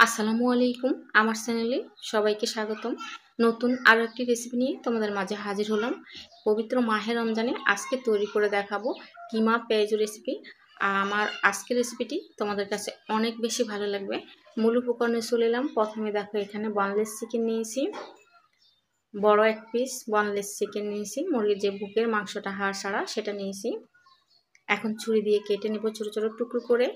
আসসালামু আলাইকুম। আমার চ্যানেলে সবাইকে স্বাগতম। নতুন আরও একটি রেসিপি নিয়ে তোমাদের মাঝে হাজির হলাম। পবিত্র মাহে রমজানে আজকে তৈরি করে দেখাবো কিমা পেঁয়াজু রেসিপি। আমার আজকের রেসিপিটি তোমাদের কাছে অনেক বেশি ভালো লাগবে। মূল উপকরণে চলে এলাম। প্রথমে দেখো এখানে বোনলেস চিকেন নিয়েছি, বড় এক পিস বোনলেস চিকেন নিয়েছি, মুরগির যে বুকের মাংসটা হাড় ছাড়া সেটা নিয়েছি। এখন ছুরি দিয়ে কেটে নেব ছোট ছোট টুকরো করে।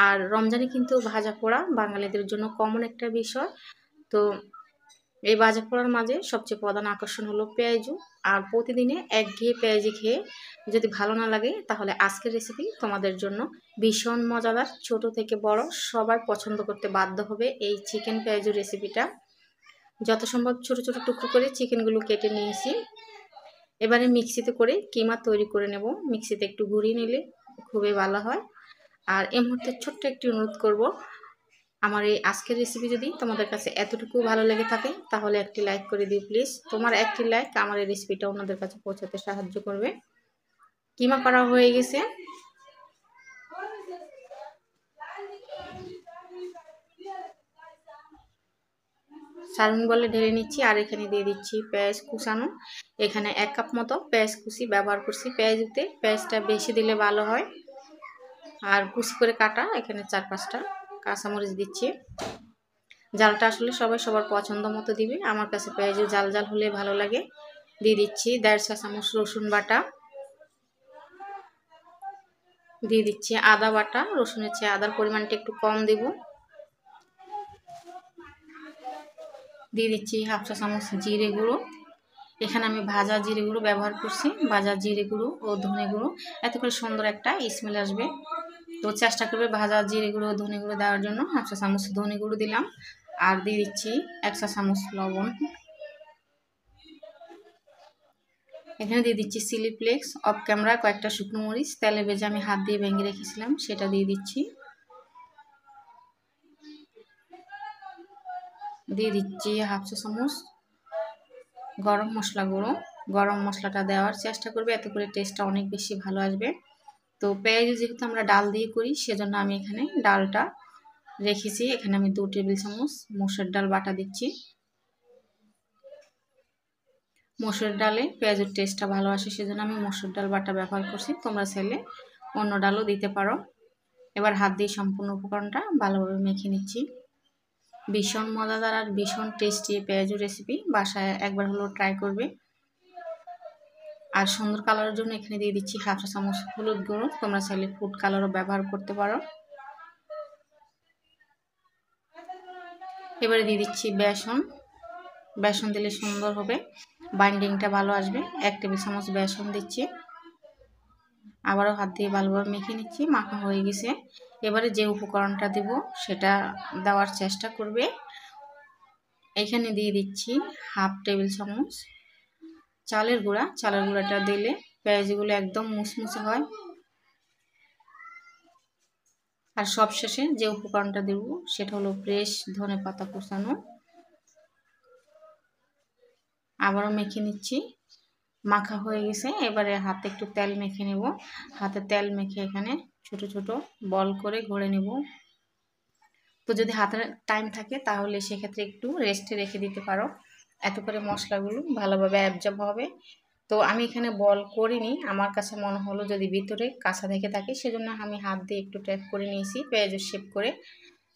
আর রমজানে কিন্তু ভাজা পোড়া বাঙালিদের জন্য কমন একটা বিষয়। তো এই ভাজা পোড়ার মাঝে সবচেয়ে প্রধান আকর্ষণ হলো পেঁয়াজু। আর প্রতিদিনে একঘেয়ে পেঁয়াজি খেয়ে যদি ভালো না লাগে, তাহলে আজকের রেসিপি তোমাদের জন্য ভীষণ মজাদার। ছোট থেকে বড় সবাই পছন্দ করতে বাধ্য হবে এই চিকেন পেঁয়াজু রেসিপিটা। যত সম্ভব ছোট ছোট টুকরো করে চিকেনগুলো কেটে নিয়েছি। এবারে মিক্সিতে করে কিমা তৈরি করে নেব। মিক্সিতে একটু ঘুরিয়ে নিলে খুবই ভালো হয়। আর এই মুহূর্তে ছোট্ট একটি অনুরোধ করব, আমার এই আজকের রেসিপি যদি তোমাদের কাছে এতটুকু ভালো লেগে থাকে, তাহলে একটি লাইক করে দিও প্লিজ। তোমার একটি লাইক আমার এই রেসিপিটা অন্যদের কাছে পৌঁছাতে সাহায্য করবে। কিমা করা হয়ে গেছে। সার্ভিং বলে ঢেলে নিচ্ছি। আর এখানে দিয়ে দিচ্ছি পেঁয়াজ কুচানো। এখানে 1 কাপ মতো পেঁয়াজ কুচি ব্যবহার করছি। পেঁয়াজটা বেশি দিলে ভালো হয়। আর কুচি করে কাটা এখানে 4-5টা কাঁচামরিচ দিচ্ছি। জালটা আসলে সবাই সবার পছন্দ মতো দিবে। আমার কাছে পেঁয়াজু জাল জাল হলে ভালো লাগে। দিয়ে দিচ্ছি 1.5 চা চামচ রসুন বাটা, দিয়ে দিচ্ছি আদা বাটা। রসুনের চেয়ে আদার পরিমাণটা একটু কম দেব। দিয়ে দিচ্ছি 1/2 চা চামচ জিরে গুঁড়ো। এখানে আমি ভাজা জিরে গুঁড়ো ব্যবহার করছি। ভাজা জিরে গুঁড়ো ও ধনে গুঁড়ো, এতে করে সুন্দর একটা স্মেল আসবে। তো চেষ্টা করবে ভাজা জিরে গুঁড়ো ও ধনে গুঁড়ো দেওয়ার জন্য। 1/2 চা চামচ ধনে গুঁড়ো দিলাম। আর দিয়ে দিচ্ছি 1 চা চামচ লবণ। এখানে দিয়ে দিচ্ছি চিলি ফ্লেক্স। অফ ক্যামেরা কয়েকটা শুকনো মরিচ তেলে ভেজে আমি হাত দিয়ে ভেঙে রেখেছিলাম, সেটা দিয়ে দিচ্ছি। দিয়ে দিচ্ছি 1/2 চা চামচ গরম মশলা গুঁড়ো। গরম মশলাটা দেওয়ার চেষ্টা করবে, এতে করে টেস্টটা অনেক বেশি ভালো আসবে। তো পেঁয়াজ যেহেতু আমরা ডাল দিয়ে করি, সেজন্য আমি এখানে ডালটা রেখেছি। এখানে আমি 2 টেবিল চামচ মসুর ডাল বাটা দিচ্ছি। মসুর ডালে পেঁয়াজের টেস্টটা ভালো আসে, সেজন্য আমি মসুর ডাল বাটা ব্যবহার করছি। তোমরা চাইলে অন্য ডালও দিতে পারো। এবার হাত দিয়ে সম্পূর্ণ উপকরণটা ভালোভাবে মেখে নিচ্ছি। ভীষণ মজাদার আর ভীষণ টেস্টি পেঁয়াজু রেসিপি। বাসায় একবার হলেও ট্রাই করবে। আর সুন্দর কালারের জন্য এখানে দিয়ে দিচ্ছি 1/2 চা চামচ হলুদ গুঁড়ো। তোমরা চাইলে ফুড কালারও ব্যবহার করতে পারো। এবারে দিয়ে দিচ্ছি বেসন। বেসন দিলে সুন্দর হবে, বাইন্ডিংটা ভালো আসবে। 1 টেবিল চামচ বেসন দিচ্ছি। আবারও হাত দিয়ে ভালোভাবে মেখে নিচ্ছি। মাখা হয়ে গেছে। এবারে যে উপকরণটা দেব সেটা দেওয়ার চেষ্টা করবে। এখানে দিয়ে দিচ্ছি 1/2 টেবিল চামচ চালের গুঁড়া। চালের গুঁড়াটা দিলে পেঁয়াজগুলো একদম মুচমুচে হয়। আর সবশেষে যে উপকরণটা দেব সেটা হলো ফ্রেশ ধনেপাতা কুচানো। আবারও মেখে নিচ্ছি। মাখা হয়ে গেছে। এবারে হাতে একটু তেল মেখে নেব। হাতে তেল মেখে এখানে ছোট ছোট বল করে গড়ে নেব। তো যদি হাতে টাইম থাকে তাহলে সেক্ষেত্রে একটু রেস্টে রেখে দিতে পারো, এত করে মশলাগুলো ভালোভাবে অ্যাবজর্ব হবে। তো আমি এখানে বল করিনি, আমার কাছে মনে হলো যদি ভিতরে কাঁচা থেকে থাকে, সেজন্য আমি হাত দিয়ে একটু ট্যাপ করে নিয়েছি পেঁয়াজের শেপ করে।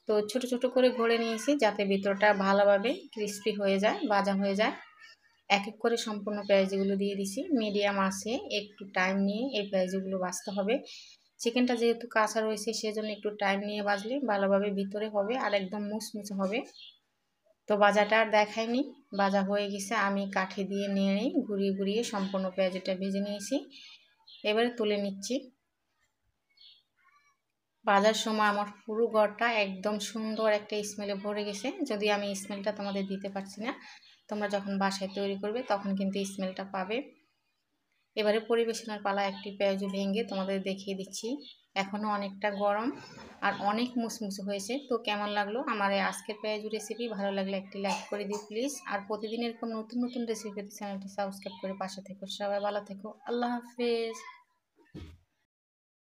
তো ছোট ছোট করে গড়ে নিয়েছি, যাতে ভিতরটা ভালোভাবে ক্রিস্পি হয়ে যায়, ভাজা হয়ে যায়। এক এক করে সম্পূর্ণ পেঁয়াজগুলো দিয়ে দিছি। মিডিয়াম আছে, একটু টাইম নিয়ে এই পেঁয়াজগুলো ভাজতে হবে। চিকেনটা যেহেতু কাঁচা রয়েছে, সেজন্য একটু টাইম নিয়ে ভাজলে ভালোভাবে ভিতরে হবে আর একদম মুচমুচে হবে। তো ভাজাটা আর দেখাইনি, ভাজা হয়ে গেছে। আমি কাঠি দিয়ে নেড়ে ঘুরিয়ে ঘুরিয়ে সম্পূর্ণ পেঁয়াজটা ভেজে নিয়েছি। এবারে তুলে নিচ্ছি। ভাজার সময় আমার পুরো ঘরটা একদম সুন্দর একটা স্মেলে ভরে গেছে। যদি আমি স্মেলটা তোমাদের দিতে পারছি না, তোমরা যখন বাসায় তৈরি করবে তখন কিন্তু স্মেলটা পাবে। এবারে পরিবেশনের পালা। একটি পেঁয়াজু ভেঙে তোমাদের দেখিয়ে দিচ্ছি। এখনও অনেকটা গরম আর অনেক মুচমুচে হয়েছে। তো কেমন লাগলো আমার এই আজকের পেঁয়াজু রেসিপি? ভালো লাগলে একটি লাইক করে দিও প্লিজ। আর প্রতিদিন এরকম নতুন নতুন রেসিপি পেতে চ্যানেলটি সাবস্ক্রাইব করে পাশে থেকো। সবাই ভালো থেকো। আল্লাহ হাফেজ।